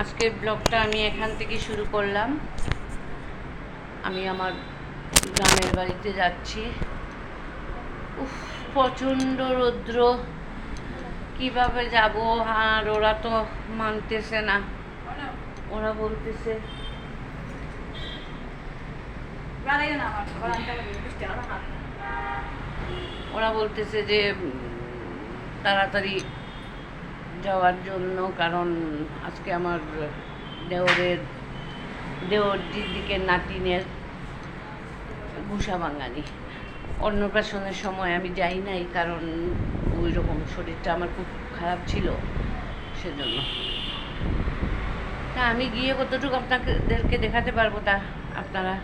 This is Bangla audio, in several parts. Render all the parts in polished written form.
আজকের ব্লগটা আমি এখান থেকে শুরু করলাম। আমি আমার গ্রামের বাড়িতে যাচ্ছি। উফ, প্রচণ্ড রৌদ্র, কিভাবে যাব? আর ওরা তো মানতেছে না। ওরা বলতেছে যে তাড়াতাড়ি যাওয়ার জন্য, কারণ আজকে আমার দেওর দিদিকে নাতিনের ঘুষা ভাঙানি। অন্নপ্রাশনের সময় আমি যাই নাই, কারণ ওই রকম শরীরটা আমার খুব খারাপ ছিল, সেজন্য। তা আমি গিয়ে কতটুকু আপনাদেরকে দেখাতে পারবো, তা আপনারা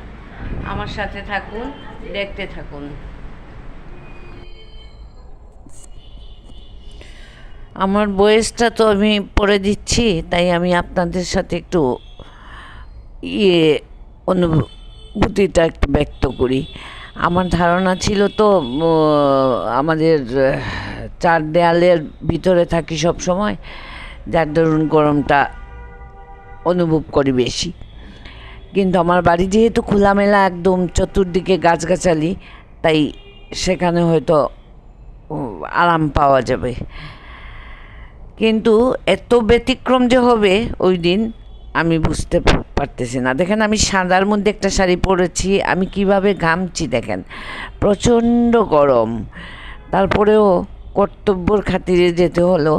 আমার সাথে থাকুন, দেখতে থাকুন। আমার বয়সটা তো আমি পড়ে দিচ্ছি, তাই আমি আপনাদের সাথে একটু অনুভূতিটা একটু ব্যক্ত করি। আমার ধারণা ছিল তো আমাদের চার দেয়ালের ভিতরে থাকি সব সময়, যার দরুন গরমটা অনুভব করি বেশি। কিন্তু আমার বাড়ি যেহেতু খোলামেলা, একদম চতুর্দিকে গাছগাছালি, তাই সেখানে হয়তো আরাম পাওয়া যাবে। কিন্তু এত ব্যতিক্রম যে হবে ওই দিন আমি বুঝতে পারতেছি না। দেখেন, আমি সাদার মধ্যে একটা শাড়ি পরেছি, আমি কিভাবে ঘামছি দেখেন, প্রচণ্ড গরম। তারপরেও কর্তব্যর খাতিরে যেতে হলো,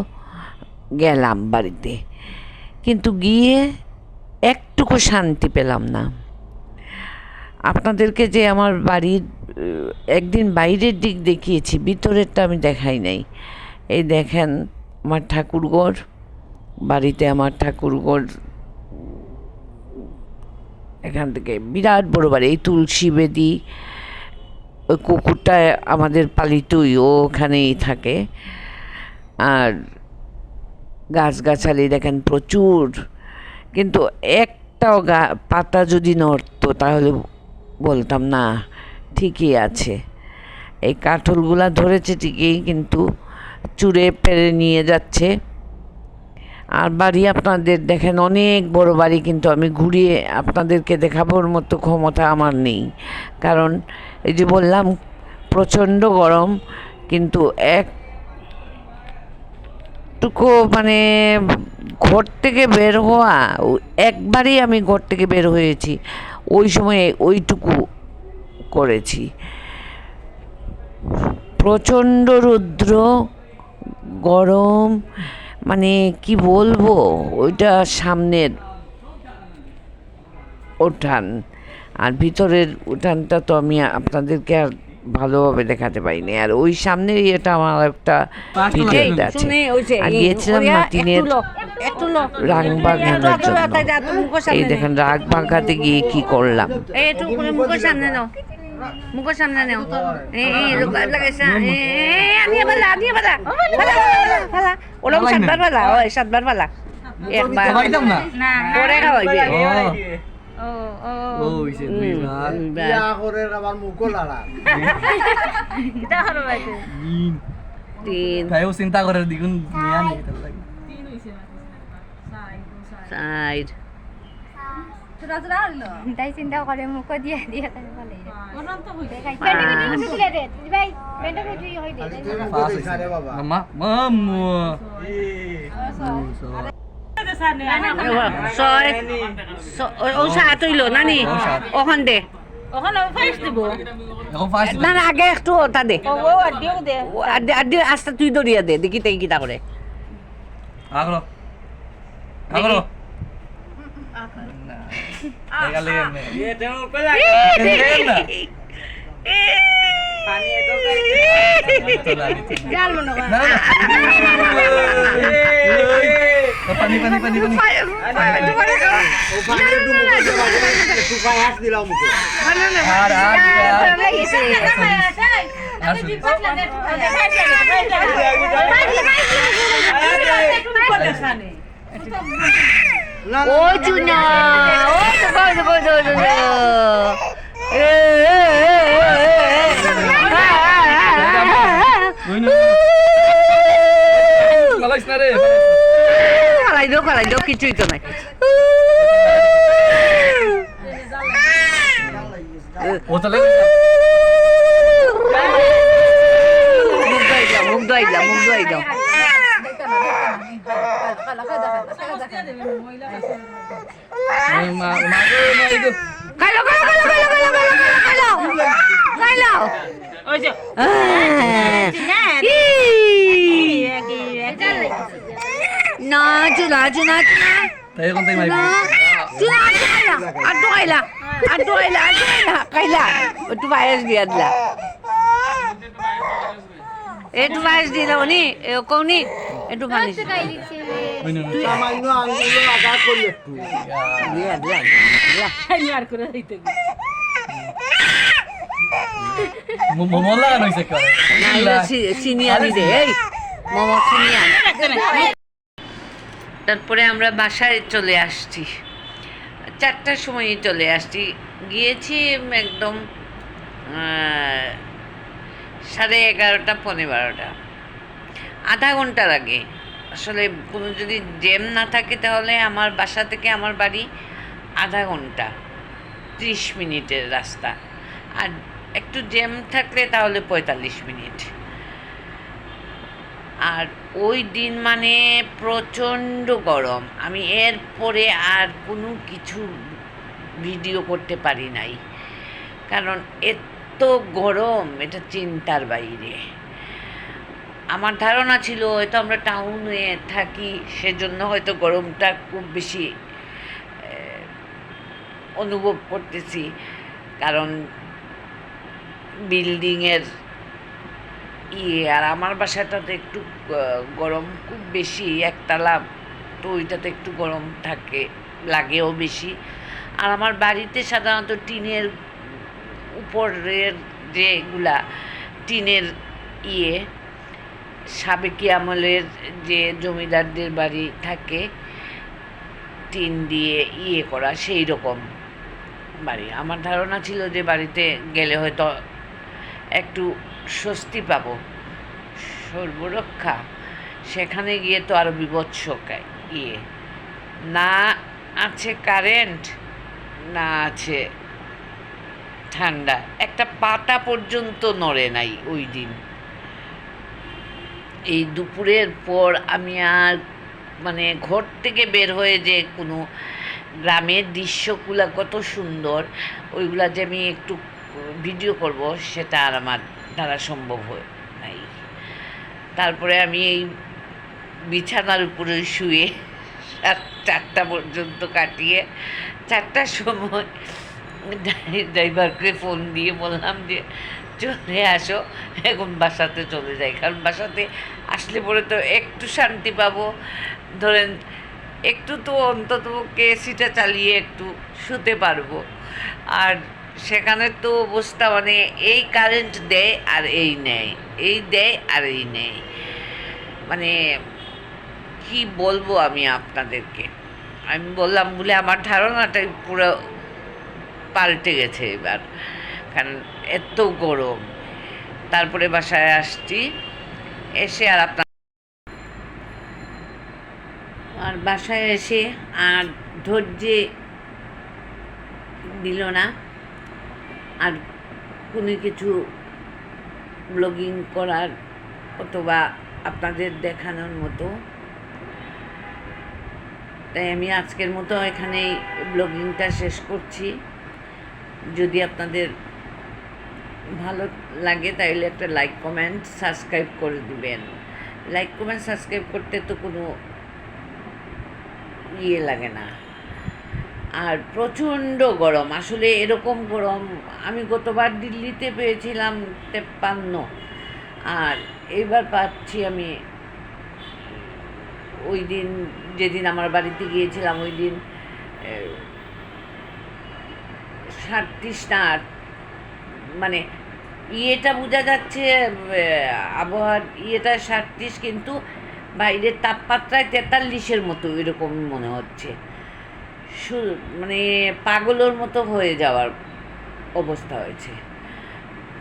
গেলাম বাড়িতে। কিন্তু গিয়ে একটুকু শান্তি পেলাম না। আপনাদেরকে যে আমার বাড়ির একদিন বাইরের দিক দেখিয়েছি, ভিতরেরটা আমি দেখাই নাই। এই দেখেন আমার ঠাকুরঘর, বাড়িতে আমার ঠাকুরঘর, এখান থেকে বিরাট বড় বাড়ি। এই তুলসী বেদি, ওই কুকুরটা আমাদের পালিতই, ও ওখানেই থাকে। আর গাছগাছালি দেখেন প্রচুর, কিন্তু একটাও পাতা যদি নড়তো তাহলে বলতাম না ঠিকই আছে। এই কাঠলগুলা ধরেছে ঠিকই, কিন্তু চুড়ে পেরে নিয়ে যাচ্ছে। আর বাড়ি আপনাদের দেখেন অনেক বড় বাড়ি, কিন্তু আমি ঘুরিয়ে আপনাদেরকে দেখাবোর মতো ক্ষমতা আমার নেই, কারণ এই যে বললাম প্রচণ্ড গরম। কিন্তু একটুকু মানে ঘর থেকে বের হওয়া, একবারই আমি ঘর থেকে বের হয়েছি, ওই সময় ওইটুকু করেছি। প্রচণ্ড রৌদ্র, গরম, মানে কি বলবো, ওইটা সামনের উঠান, আর ভিতরের উঠানটা তো আমি আপনাদেরকে আর ভালোভাবে দেখাতে পারিনি। আর ওই সামনের ইয়েটা আমার একটা ভিডিও আছে। আর গিয়েছিলাম নাতিনের রাগবাগ আনার জন্য। এই দেখেন রাগবাগ হাতে গিয়ে কি করলাম। মুখের সামনে নাও, মুখের সামনে নাও, লাগাইছে ওরকম সাতবার পালা, ওই সাতবার পালা, একবার পরে খাওয়াইবে। চিন্তা করে দ্বিগুণ তাই চিন্তা করে মুখ দিয়ে দিয়ে নানি ওখান দে, না না আগে একটু ওটা দে, আস্তে তুই দরিয়া দে, দেখি তাই কিতা করে। পানি পানি পানি পানি ও চুনা, কলাই দাও, কিছুই তো নাই। ও চলে মুখ ধোয়াই দাও, মুখ ধোয়াই দাও। খাইলো নাচু নাচু নাচু tayo kung tayo may Aduh kaila, kaila. Itu virus dia adalah. Itu virus dia lah ni, kau ni, itu virus. সামান্য আঙ্গুলে আগা করি একটু Dia adalah. Momola ano isa ka? Nah, itu sini ani deh, momo sini ani. তারপরে আমরা বাসায় চলে আসছি, 4টার সময়ই চলে আসছি। গিয়েছি একদম 11:30 পৌনে 12টা, আধা ঘন্টার আগে। আসলে কোনো যদি জ্যাম না থাকে তাহলে আমার বাসা থেকে আমার বাড়ি আধা ঘন্টা 30 মিনিটের রাস্তা, আর একটু জ্যাম থাকলে তাহলে 45 মিনিট। আর ওই দিন মানে প্রচণ্ড গরম, আমি এরপরে আর কোনো কিছু ভিডিও করতে পারি নাই, কারণ এত গরম এটা চিন্তার বাইরে। আমার ধারণা ছিল হয়তো আমরা টাউনে থাকি, সেজন্য হয়তো গরমটা খুব বেশি অনুভব করতেছি, কারণ বিল্ডিংয়ের আর আমার বাসাটাতে একটু গরম খুব বেশি, একতলা, তো ওইটাতে একটু গরম থাকে, লাগেও বেশি। আর আমার বাড়িতে সাধারণত টিনের উপরের যেগুলা টিনের সাবেকি আমলের যে জমিদারদের বাড়ি থাকে টিন দিয়ে করা, সেই রকম বাড়ি। আমার ধারণা ছিল যে বাড়িতে গেলে হয়তো একটু স্বস্তি পাবো, সর্বরক্ষা। সেখানে গিয়ে তো আরও বিভৎস না আছে কারেন্ট, না আছে ঠান্ডা, একটা পাতা পর্যন্ত নড়ে নাই ওই দিন। এই দুপুরের পর আমি আর মানে ঘর থেকে বের হয়ে যে কোনো গ্রামের দৃশ্যগুলো কত সুন্দর, ওইগুলা যে আমি একটু ভিডিও করব সেটা আর আমার দ্বারা সম্ভব হয় নাই। তারপরে আমি এই বিছানার উপরে শুয়ে 4টা পর্যন্ত কাটিয়ে 4টার সময় ড্রাইভারকে ফোন দিয়ে বললাম যে চলে আসো, এখন বাসাতে চলে যাই, কারণ বাসাতে আসলে পরে তো একটু শান্তি পাবো, ধরেন একটু তো অন্তত এসিটা চালিয়ে একটু শুতে পারবো। আর সেখানে তো অবস্থা মানে এই কারেন্ট দেয় আর এই নেয়, এই দেয় আর এই নেয়, মানে কি বলবো আমি আপনাদেরকে। আমি বললাম বলে আমার ধারণাটাই পুরো পাল্টে গেছে এবার, কারণ এত গরম। তারপরে বাসায় আসছি, এসে আর আর বাসায় এসে আর ধৈর্যে দিল না আর কোনো কিছু ব্লগিং করার অথবা আপনাদের দেখানোর মতো। তাই আমি আজকের মতো এখানেই ব্লগিংটা শেষ করছি। যদি আপনাদের ভালো লাগে তাহলে একটা লাইক কমেন্ট সাবস্ক্রাইব করে দিবেন। লাইক কমেন্ট সাবস্ক্রাইব করতে তো কোনো লাগে না। আর প্রচণ্ড গরম, আসলে এরকম গরম আমি গতবার দিল্লিতে পেয়েছিলাম 53, আর এইবার পাচ্ছি আমি ওই দিন যেদিন আমার বাড়িতে গিয়েছিলাম ওই দিন 37 না, মানে ইয়েটা বোঝা যাচ্ছে আবহাওয়ার 37, কিন্তু বাইরের তাপমাত্রায় 43-এর মতো এরকম মনে হচ্ছে। মানে পাগলের মতো হয়ে যাওয়ার অবস্থা হয়েছে।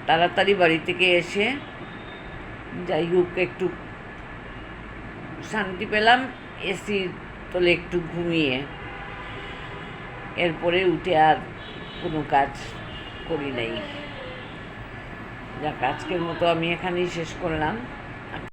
তাড়াতাড়ি বাড়ি থেকে এসে যাই হোক একটু শান্তি পেলাম, এসির তোলে একটু ঘুমিয়ে, এরপরে উঠে আর কোনো কাজ করি নাই। যাক, আজকের মতো আমি এখানেই শেষ করলাম।